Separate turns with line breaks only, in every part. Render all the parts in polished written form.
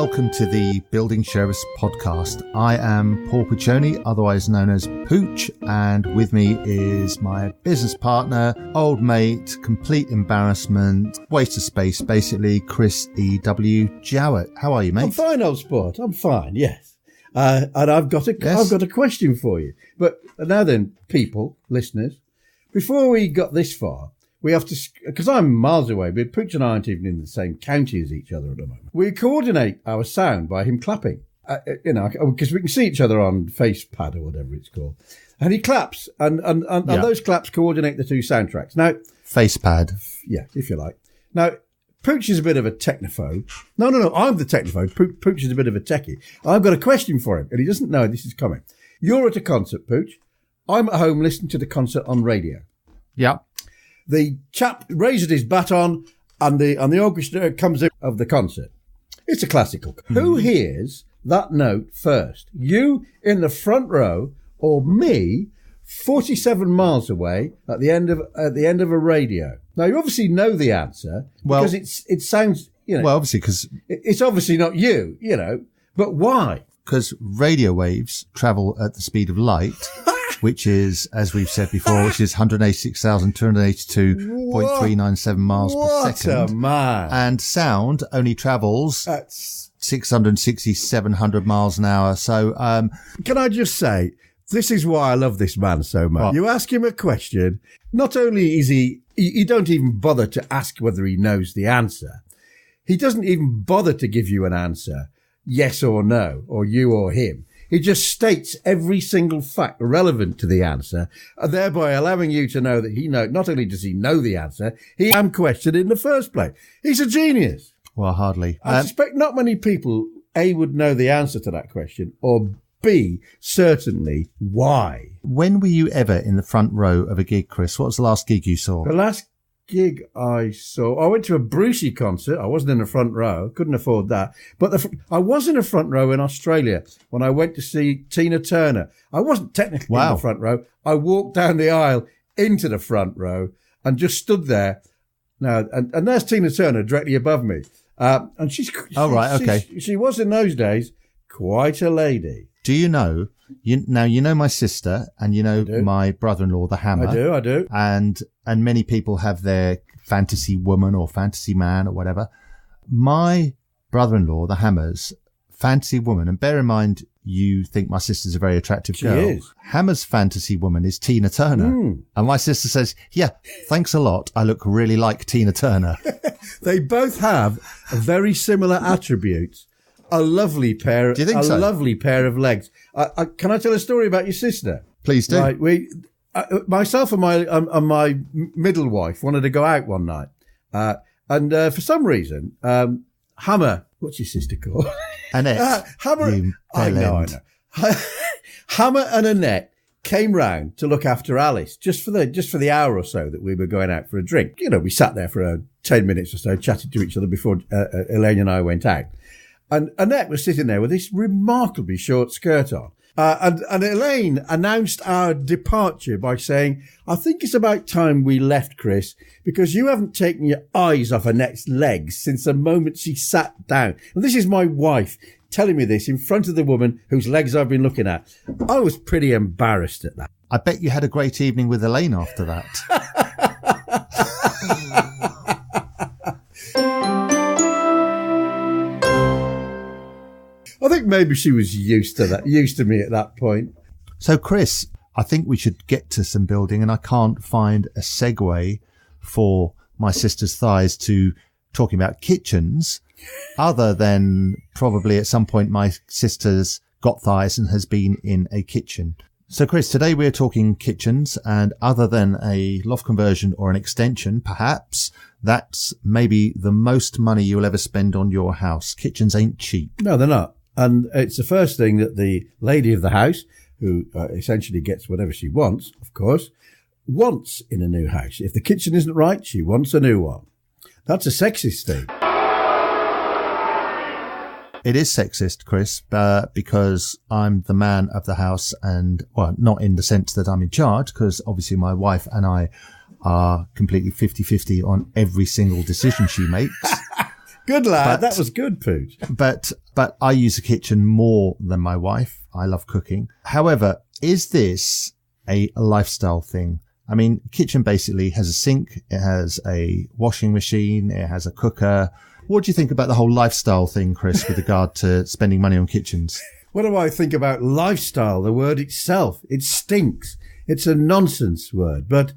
welcome to the Building Service Podcast. I am Paul Puccioni, otherwise known as Pooch, and with me is my business partner, old mate, complete embarrassment, waste of space, basically, Chris E.W. Jowett. How are you, mate?
I'm fine, old sport. I'm fine, yes. And I've got a question for you. But now then, people, listeners, before we got this far, we have to, because I'm miles away, but Pooch and I aren't even in the same county as each other at the moment. We coordinate our sound by him clapping, because we can see each other on FacePad or whatever it's called. And he claps, and those claps coordinate the two soundtracks. Now,
FacePad.
Yeah, if you like. Now, Pooch is a bit of a technophobe. No, I'm the technophobe. Pooch is a bit of a techie. I've got a question for him, and he doesn't know this is coming. You're at a concert, Pooch. I'm at home listening to the concert on radio.
Yeah.
The chap raises his baton and the orchestra comes out of the concert. It's a classical. Who hears that note first? You in the front row or me 47 miles away at the end of a radio? Now, you obviously know the answer because it sounds,
Well, obviously, because
it's obviously not you, but why?
Because radio waves travel at the speed of light. Which is, as we've said before, which is 186,282.397 miles per second.
What a man.
And sound only travels 660-700 miles an hour. So,
can I just say, this is why I love this man so much. What? You ask him a question, not only is you don't even bother to ask whether he knows the answer. He doesn't even bother to give you an answer, yes or no, or you or him. He just states every single fact relevant to the answer, thereby allowing you to know that not only does he know the answer, he am questioned in the first place. He's a genius.
Well, hardly.
I suspect not many people, A, would know the answer to that question, or B, certainly why.
When were you ever in the front row of a gig, Chris? What was the last gig you saw?
The last gig I went to a Brucey concert. I wasn't in the front row, couldn't afford that, but I was in the front row in Australia when I went to see Tina Turner. I wasn't technically in the front row. I walked down the aisle into the front row and just stood there. Now, and there's Tina Turner directly above me, and she was in those days quite a lady.
Do you know? You know my sister, and you know my brother-in-law, the Hammer.
I do.
And many people have their fantasy woman or fantasy man or whatever. My brother-in-law, the Hammer's fantasy woman, and bear in mind, you think my sister's a very attractive girl.
She is.
Hammer's fantasy woman is Tina Turner. And my sister says, yeah, thanks a lot. I look really like Tina Turner.
They both have very similar attributes. A lovely pair.
Do you think so?
Lovely pair of legs. Can I tell a story about your sister?
Please do.
Right, myself and my middle wife wanted to go out one night, and for some reason, Hammer. What's your sister called?
Annette.
Hammer. I know. Hammer and Annette came round to look after Alice just for the hour or so that we were going out for a drink. We sat there for 10 minutes or so, chatted to each other before Elaine and I went out. And Annette was sitting there with this remarkably short skirt on. And Elaine announced our departure by saying, I think it's about time we left, Chris, because you haven't taken your eyes off Annette's legs since the moment she sat down. And this is my wife telling me this in front of the woman whose legs I've been looking at. I was pretty embarrassed at that.
I bet you had a great evening with Elaine after that.
I think maybe she was used to me at that point.
So, Chris, I think we should get to some building, and I can't find a segue for my sister's thighs to talking about kitchens, other than probably at some point my sister's got thighs and has been in a kitchen. So, Chris, today we're talking kitchens, and other than a loft conversion or an extension, perhaps, that's maybe the most money you'll ever spend on your house. Kitchens ain't cheap.
No, they're not. And it's the first thing that the lady of the house, who essentially gets whatever she wants, of course, wants in a new house. If the kitchen isn't right, she wants a new one. That's a sexist thing.
It is sexist, Chris, because I'm the man of the house and, well, not in the sense that I'm in charge, because obviously my wife and I are completely 50-50 on every single decision she makes.
Good lad. That was good, Pooch.
But but I use the kitchen more than my wife. I love cooking. However, is this a lifestyle thing? I mean, kitchen basically has a sink, it has a washing machine, it has a cooker. What do you think about the whole lifestyle thing, Chris, with regard to spending money on kitchens?
What do I think about lifestyle? The word itself, it stinks. It's a nonsense word, but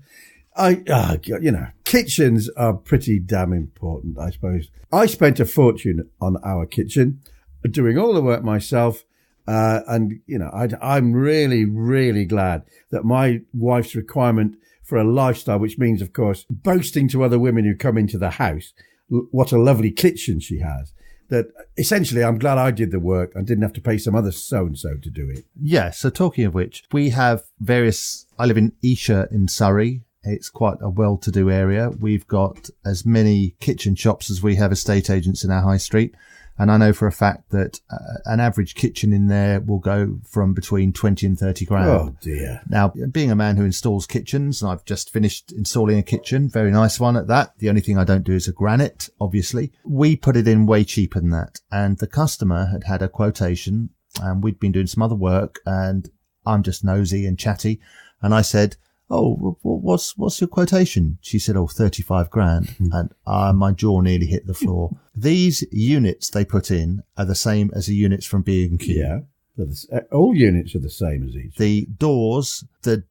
kitchens are pretty damn important, I suppose. I spent a fortune on our kitchen, doing all the work myself. I'm really, really glad that my wife's requirement for a lifestyle, which means, of course, boasting to other women who come into the house what a lovely kitchen she has, that essentially I'm glad I did the work and didn't have to pay some other so-and-so to do it.
Yeah, so talking of which, we have I live in Esher in Surrey. It's quite a well-to-do area. We've got as many kitchen shops as we have estate agents in our high street. And I know for a fact that an average kitchen in there will go from between 20 and 30 grand.
Oh, dear.
Now, being a man who installs kitchens, I've just finished installing a kitchen, very nice one at that. The only thing I don't do is a granite, obviously. We put it in way cheaper than that. And the customer had a quotation, and we'd been doing some other work, and I'm just nosy and chatty. And I said, "Oh, what's your quotation?" She said, 35 grand. And my jaw nearly hit the floor. These units they put in are the same as the units from B&Q.
Yeah. All units are the same as each.
The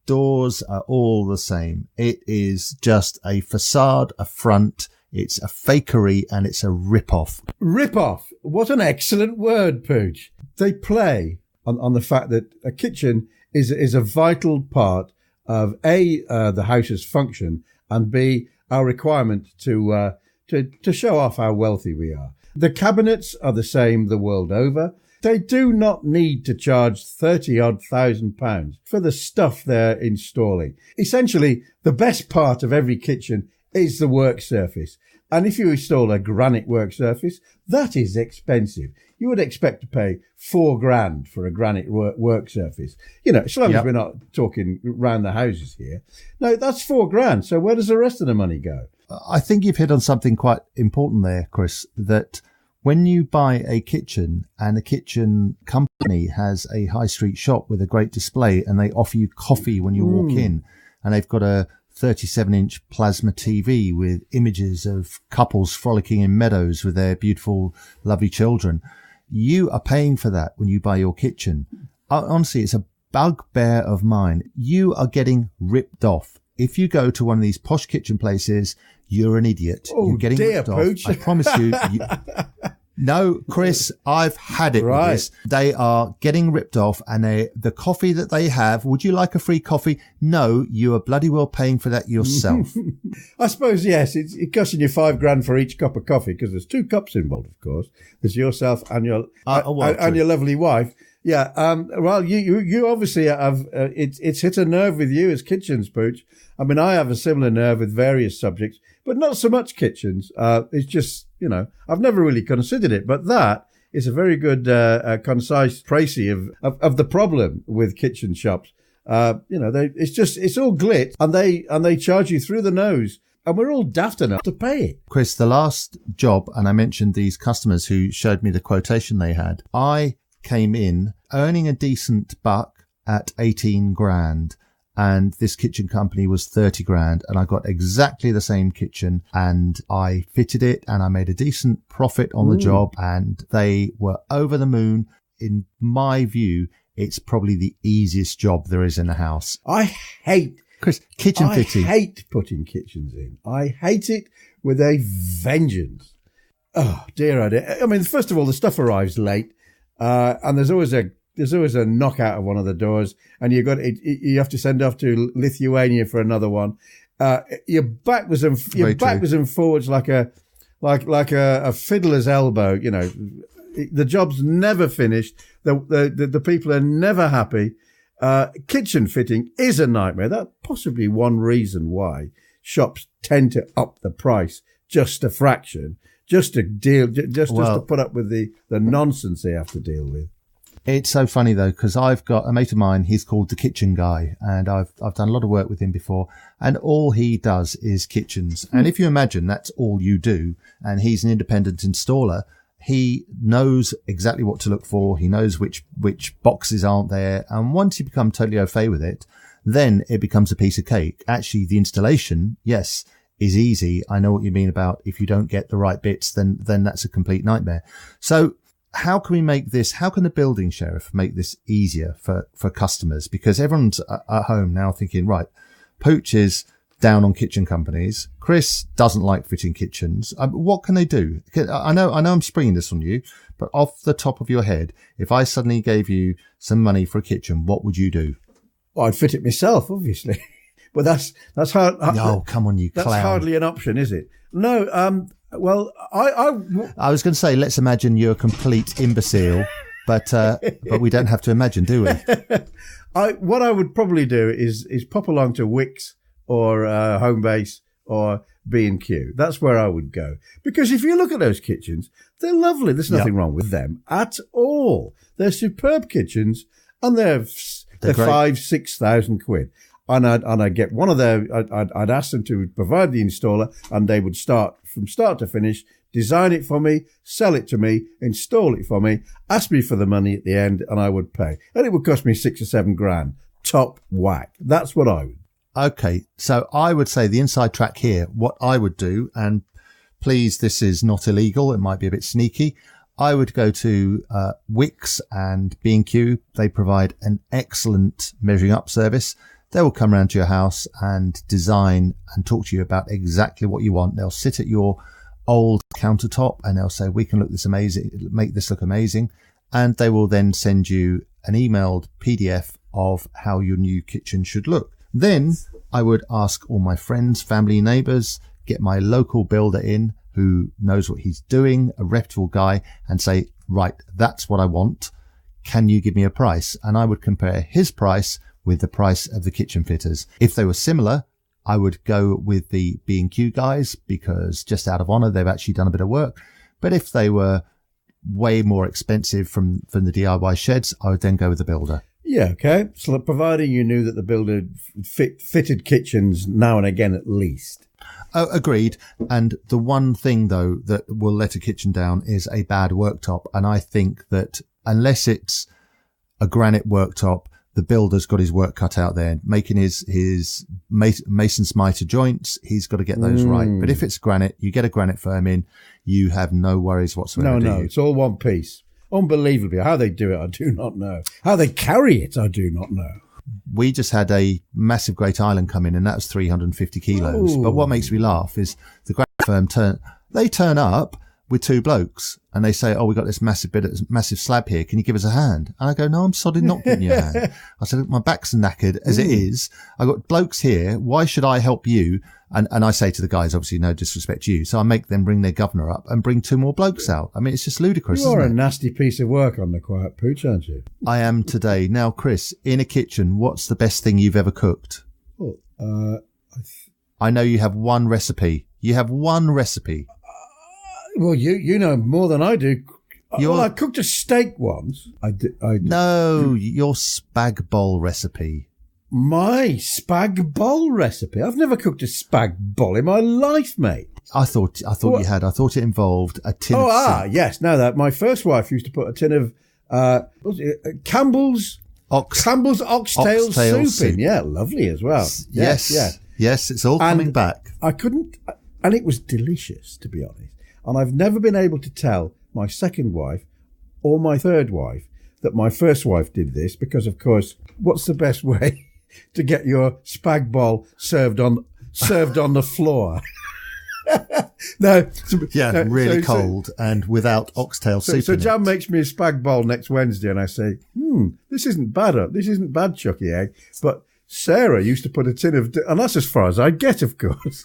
doors are all the same. It is just a facade, a front. It's a fakery and it's a rip-off.
Rip-off. What an excellent word, Pooch. They play on the fact that a kitchen is a vital part of A, the house's function, and B, our requirement to show off how wealthy we are. The cabinets are the same the world over. They do not need to charge 30-odd thousand pounds for the stuff they're installing. Essentially, the best part of every kitchen is the work surface. And if you install a granite work surface, that is expensive. You would expect to pay 4 grand for a granite work surface. As long as we're not talking round the houses here. No, that's 4 grand. So where does the rest of the money go?
I think you've hit on something quite important there, Chris, that when you buy a kitchen and the kitchen company has a high street shop with a great display and they offer you coffee when you walk in, and they've got a 37-inch plasma TV with images of couples frolicking in meadows with their beautiful, lovely children. You are paying for that when you buy your kitchen. Honestly, it's a bugbear of mine. You are getting ripped off. If you go to one of these posh kitchen places, you're an idiot.
Oh,
you're getting ripped
Pooch.
off. I promise you. No, Chris, I've had it with this. They are getting ripped off, and the coffee that they have, would you like a free coffee? No, you are bloody well paying for that yourself.
I suppose, yes, it's costing you 5 grand for each cup of coffee, because there's 2 cups involved, of course. There's yourself and your lovely wife. Yeah, well, you obviously have, it's hit a nerve with you as kitchens, Pooch. I mean, I have a similar nerve with various subjects, but not so much kitchens. It's just, I've never really considered it, but that is a very good, concise précis of the problem with kitchen shops. It's all glit, and they charge you through the nose, and we're all daft enough to pay it.
Chris, the last job, and I mentioned these customers who showed me the quotation they had. I came in earning a decent buck at 18 grand. And this kitchen company was 30 grand, and I got exactly the same kitchen, and I fitted it, and I made a decent profit on the job, and they were over the moon. In my view, it's probably the easiest job there is in the house.
Chris,
kitchen fitting.
I hate putting kitchens in. I hate it with a vengeance. Oh, dear, oh dear. I mean, first of all, the stuff arrives late, and there's always a knockout of one of the doors, and you have to send off to Lithuania for another one. You're backwards and forwards like a fiddler's elbow. The job's never finished. The people are never happy. Kitchen fitting is a nightmare. That's possibly one reason why shops tend to up the price just a fraction, just to put up with the nonsense they have to deal with.
It's so funny though, because I've got a mate of mine, he's called the Kitchen Guy, and I've done a lot of work with him before, and all he does is kitchens. And if you imagine that's all you do, and he's an independent installer, He knows exactly what to look for. He knows which boxes aren't there. And once you become totally au fait with it, then it becomes a piece of cake. Actually, the installation, yes, is easy. I know what you mean about if you don't get the right bits, then that's a complete nightmare. So how can we make this, how can the building sheriff make this easier for customers? Because everyone's at home now thinking, right, Pooch is down on kitchen companies. Chris doesn't like fitting kitchens. What can they do? I know I'm springing this on you, but off the top of your head, if I suddenly gave you some money for a kitchen, what would you do?
Well, I'd fit it myself, obviously. But that's hard.
No, come on, you clown.
That's hardly an option, is it? No. Well,
I was going to say, let's imagine you're a complete imbecile, but we don't have to imagine, do we?
What I would probably do is pop along to Wickes or Homebase or B&Q. That's where I would go. Because if you look at those kitchens, they're lovely. There's nothing wrong with them at all. They're superb kitchens, and they're 5,000-6,000 quid. And I'd get one of their, I'd ask them to provide the installer, and they would start from start to finish, design it for me, sell it to me, install it for me, ask me for the money at the end, and I would pay. And it would cost me 6 or 7 grand. Top whack. That's what I would.
Okay. So I would say the inside track here, what I would do, and please, this is not illegal. It might be a bit sneaky. I would go to Wickes and B&Q. They provide an excellent measuring up service. They will come around to your house and design and talk to you about exactly what you want. They'll sit at your old countertop and they'll say, we can look this amazing, make this look amazing. And they will then send you an emailed PDF of how your new kitchen should look. Then I would ask all my friends, family, neighbours, get my local builder in who knows what he's doing, a reputable guy, and say, right, that's what I want. Can you give me a price? And I would compare his price with the price of the kitchen fitters. If they were similar, I would go with the B&Q guys because just out of honour, they've actually done a bit of work. But if they were way more expensive from the DIY sheds, I would then go with the builder.
Yeah, okay. So providing you knew that the builder fitted kitchens now and again at least.
Oh, agreed. And the one thing, though, that will let a kitchen down is a bad worktop. And I think that unless it's a granite worktop, the builder's got his work cut out there, making his mason's mitre joints. He's got to get those right. But if it's granite, you get a granite firm in, you have no worries whatsoever.
No, it's all one piece. Unbelievably. How they do it, I do not know. How they carry it, I do not know.
We just had a massive Great Island come in, and that was 350 kilos. Ooh. But what makes me laugh is the granite firm turn up with 2 blokes and they say, oh, we got this massive slab here. Can you give us a hand? And I go, no, I'm sorry, not giving you a hand. I said, my back's knackered as it is. I got blokes here. Why should I help you? And I say to the guys, obviously, no disrespect to you. So I make them bring their governor up and bring 2 more blokes out. I mean, it's just ludicrous.
You are a nasty piece of work on the Quiet Pooch, aren't you?
I am today. Now, Chris, in a kitchen, what's the best thing you've ever cooked?
Well,
I know you have one recipe. You have one recipe.
Well, you know more than I do. Well, I cooked a steak once.
No, your spag bol recipe.
My spag bol recipe? I've never cooked a spag bol in my life, mate.
I thought you had. I thought it involved a tin of soup.
Yes. Now that my first wife used to put a tin of Campbell's oxtail soup in. Yeah, lovely as well.
Yes. It's all coming back.
I couldn't, and it was delicious, to be honest. And I've never been able to tell my second wife or my third wife that my first wife did this because, of course, what's the best way to get your spag bol served on the floor?
Really cold and without oxtail soup.
So Jan makes me a spag bol next Wednesday, and I say, this isn't bad. This isn't bad, Chucky egg. But Sarah used to put a tin of, and that's as far as I get, of course.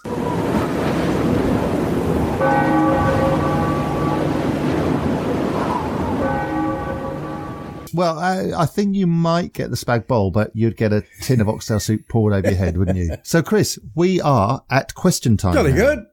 Well, I think you might get the spag bol, but you'd get a tin of oxtail soup poured over your head, wouldn't you? So, Chris, we are at question time.
Jolly good.